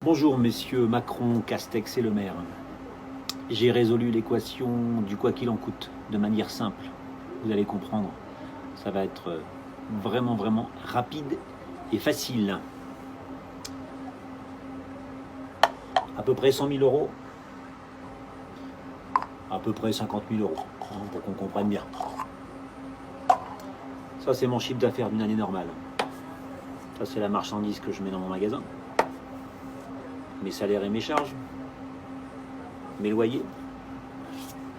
Bonjour messieurs Macron, Castex et Le Maire. J'ai résolu l'équation du quoi qu'il en coûte de manière simple. Vous allez comprendre, ça va être vraiment rapide et facile. À peu près 100 000 euros, à peu près 50 000 euros, pour qu'on comprenne bien. Ça c'est mon chiffre d'affaires d'une année normale. Ça c'est la marchandise que je mets dans mon magasin. Mes salaires et mes charges, mes loyers,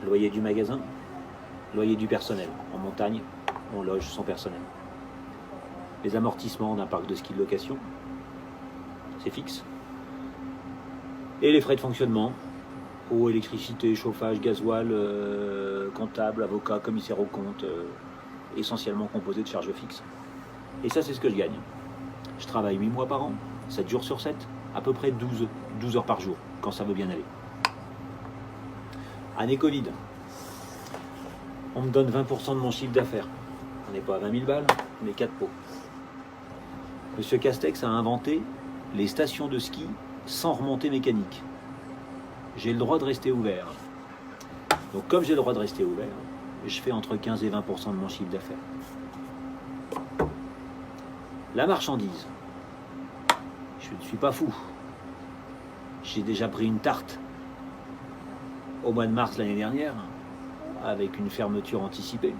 loyer du magasin, loyer du personnel. En montagne, on loge son personnel. Les amortissements d'un parc de ski de location, c'est fixe. Et les frais de fonctionnement, eau, électricité, chauffage, gasoil, comptable, avocat, commissaire aux comptes, essentiellement composé de charges fixes. Et ça, c'est ce que je gagne. Je travaille 8 mois par an, 7 jours sur 7, à peu près 12 heures par jour, quand ça veut bien aller. Année Covid, on me donne 20% de mon chiffre d'affaires. On n'est pas à 20 000 balles, mais 4 pots. Monsieur Castex a inventé les stations de ski sans remontée mécanique. J'ai le droit de rester ouvert. Donc comme j'ai le droit de rester ouvert, je fais entre 15 et 20% de mon chiffre d'affaires. La marchandise, je ne suis pas fou. J'ai déjà pris une tarte au mois de mars l'année dernière avec une fermeture anticipée.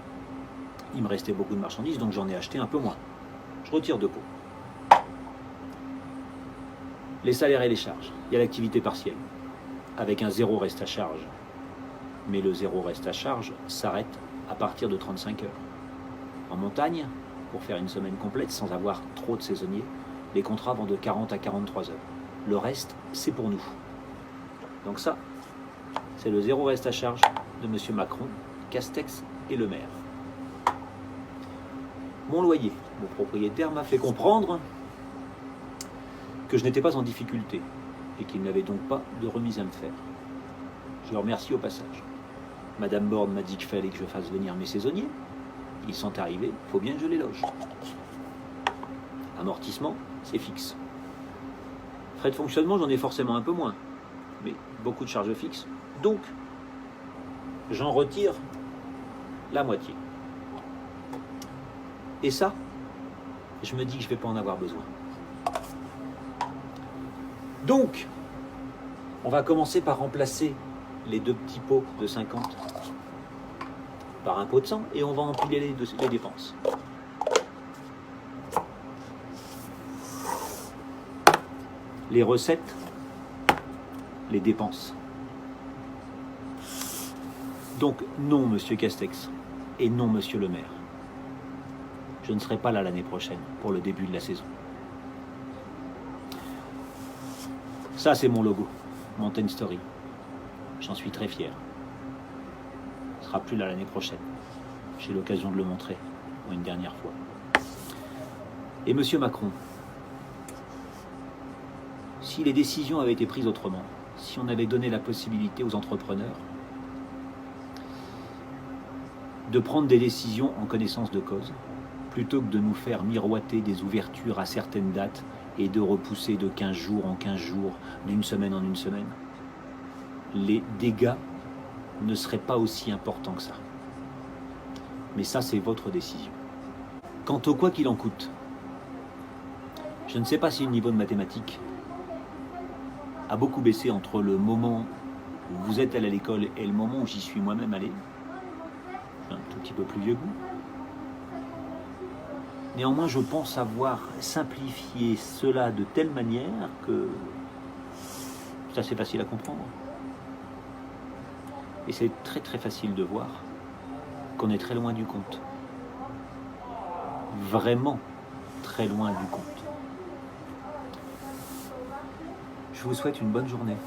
Il me restait beaucoup de marchandises, donc j'en ai acheté un peu moins. Je retire 2 pots. Les salaires et les charges. Il y a l'activité partielle avec un zéro reste à charge. Mais le zéro reste à charge s'arrête à partir de 35 heures. En montagne, pour faire une semaine complète sans avoir trop de saisonniers, les contrats vont de 40 à 43 heures. Le reste, c'est pour nous. Donc ça, c'est le zéro reste à charge de M. Macron, Castex et Le Maire. Mon loyer, mon propriétaire m'a fait comprendre que je n'étais pas en difficulté et qu'il n'avait donc pas de remise à me faire. Je le remercie au passage. Madame Borne m'a dit qu'il fallait que je fasse venir mes saisonniers. Ils sont arrivés, il faut bien que je les loge. Amortissement, c'est fixe. Frais de fonctionnement, j'en ai forcément un peu moins, mais beaucoup de charges fixes. Donc, j'en retire la moitié. Et ça, je me dis que je ne vais pas en avoir besoin. Donc, on va commencer par remplacer les 2 petits pots de 50 par un pot de 100 et on va empiler les dépenses. Les recettes, les dépenses. Donc non, monsieur Castex, et non, monsieur Le Maire. Je ne serai pas là l'année prochaine pour le début de la saison. Ça, c'est mon logo, Mountain Story. J'en suis très fier. Il ne sera plus là l'année prochaine. J'ai l'occasion de le montrer une dernière fois. Et monsieur Macron, si les décisions avaient été prises autrement, si on avait donné la possibilité aux entrepreneurs de prendre des décisions en connaissance de cause, plutôt que de nous faire miroiter des ouvertures à certaines dates et de repousser de 15 jours en 15 jours, d'une semaine en une semaine, les dégâts ne seraient pas aussi importants que ça. Mais ça, c'est votre décision. Quant au quoi qu'il en coûte, je ne sais pas si le niveau de mathématiques a beaucoup baissé entre le moment où vous êtes allé à l'école et le moment où j'y suis moi-même allé. Je suis un tout petit peu plus vieux que vous. Néanmoins, je pense avoir simplifié cela de telle manière que c'est assez facile à comprendre. Et c'est très facile de voir qu'on est très loin du compte. Vraiment très loin du compte. Je vous souhaite une bonne journée.